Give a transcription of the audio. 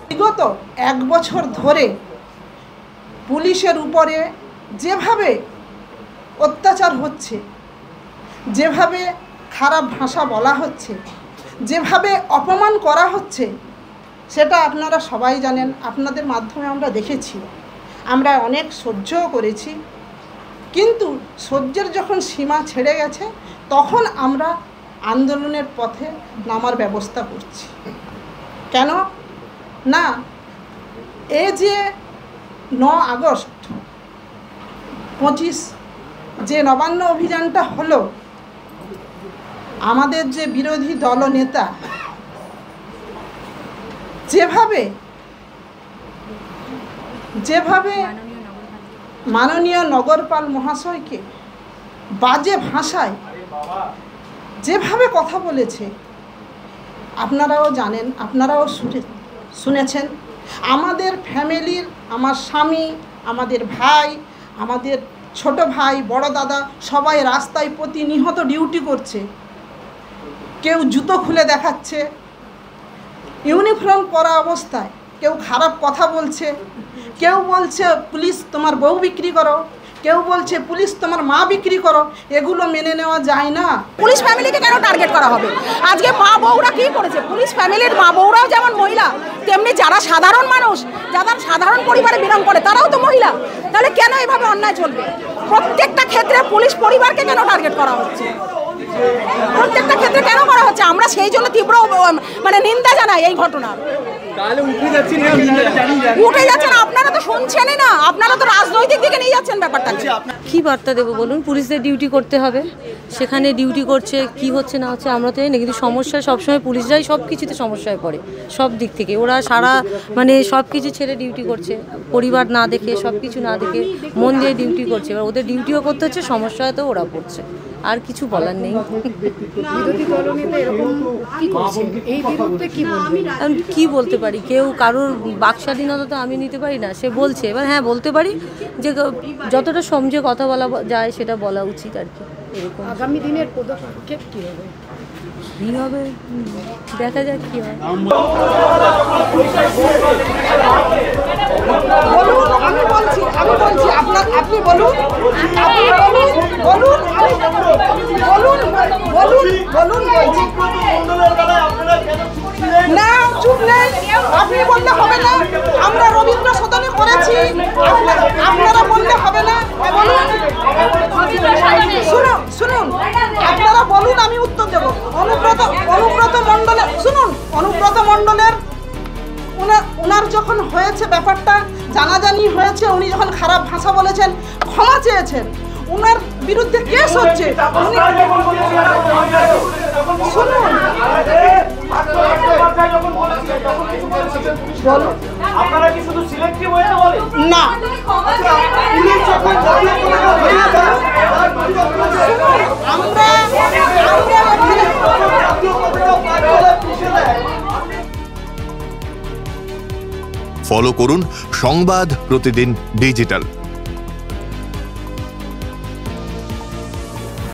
বিগত 1 বছর ধরে পুলিশের উপরে যেভাবে অত্যাচার হচ্ছে, যেভাবে খারাপ ভাষা বলা হচ্ছে, যেভাবে অপমান করা হচ্ছে, সেটা আপনারা সবাই জানেন। আপনাদের মাধ্যমে আমরা দেখেছি, আমরা অনেক সহ্যও করেছি, কিন্তু সহ্যের যখন সীমা ছেড়ে গেছে তখন আমরা আন্দোলনের পথে নামার ব্যবস্থা করছি। কেন না, এই যে 9 আগস্ট 25 যে নবান্ন অভিযানটা হলো, আমাদের যে বিরোধী দলনেতা যেভাবে মাননীয় নগরপাল মহাশয়কে বাজে ভাষায় যেভাবে কথা বলেছে, আপনারাও জানেন, আপনারাও শুনেছেন। আমাদের ফ্যামিলির, আমার স্বামী, আমাদের ভাই, আমাদের ছোট ভাই, বড় দাদা সবাই রাস্তায় প্রতিনিয়ত ডিউটি করছে। কেউ জুতো খুলে দেখাচ্ছে, ইউনিফর্ম পরা অবস্থায় কেউ খারাপ কথা বলছে, কেউ বলছে পুলিশ তোমার বউ বিক্রি করো, কেউ বলছে পুলিশ তোমার মা বিক্রি করো। এগুলো মেনে নেওয়া যায় না। পুলিশ ফ্যামিলিকে কেন টার্গেট করা হবে? আজকে মা বউরা কি করেছে? পুলিশ ফ্যামিলির মা বউরাও যেমন মহিলা, তেমনি যারা সাধারণ মানুষ, যারা সাধারণ পরিবারে বিলং করে, তারাও তো মহিলা। তাহলে কেন এভাবে অন্যায় চলবে? প্রত্যেকটা ক্ষেত্রে পুলিশ পরিবারকে কেন টার্গেট করা হচ্ছে? প্রত্যেকটা ক্ষেত্রে কেন করা হচ্ছে? আমরা সেই জন্য তীব্র নিন্দা জানাই এই ঘটনার। উঠে যাচ্ছেন, আপনারা তো শুনছেনই না, আপনারা তো রাজনৈতিক দিকে নিয়ে যাচ্ছেন ব্যাপারটাকে। কি বার্তা দেবো বলুন? পুলিশদের ডিউটি করতে হবে, সেখানে ডিউটি করছে, কি হচ্ছে না হচ্ছে আমরা তো জানি না, কিন্তু সমস্যা সবসময় পুলিশরাই সব কিছুতে সমস্যায় পড়ে, সব দিক থেকে। ওরা সারা সব কিছু ছেড়ে ডিউটি করছে, পরিবার না দেখে, সব কিছু না দেখে মন দিয়ে ডিউটি করছে। এবার ওদের ডিউটিও করতে হচ্ছে, সমস্যায় তো ওরা পড়ছে, আর কিছু বলার নেই। কি বলতে পারি? কেউ কারোর বাক স্বাধীনতা তো আমি নিতে পারি না, সে বলছে। এবার হ্যাঁ বলতে পারি যে যতটা সমঝে কথা বলা যায় সেটা বলা উচিত আর কি। এরকম আগামী দিনের পদক্ষেপ কি হবে? কি হবে দেখা যাক কি হয়। আমি বলছি আপনি বলুন, না চুপ নেই, আপনি বললে হবে না। আমরা রবীন্দ্র সদনে করেছি, আপনারা বললে হবে না। শুনুন, আপনারা বলুন, আমি উত্তর দেব। অনুব্রত মণ্ডলের শুনুন, অনুব্রত মণ্ডলের ওনার যখন হয়েছে ব্যাপারটা জানাজানি হয়েছে, উনি যখন খারাপ ভাষা বলেছেন, ক্ষমা চেয়েছেন, ওনার বিরুদ্ধে কেস হচ্ছে। শুনুন, আপনারা কি শুধু সিলেক্টিভ হয়ে বলেন? না, ফলো করুন সংবাদ প্রতিদিন ডিজিটাল।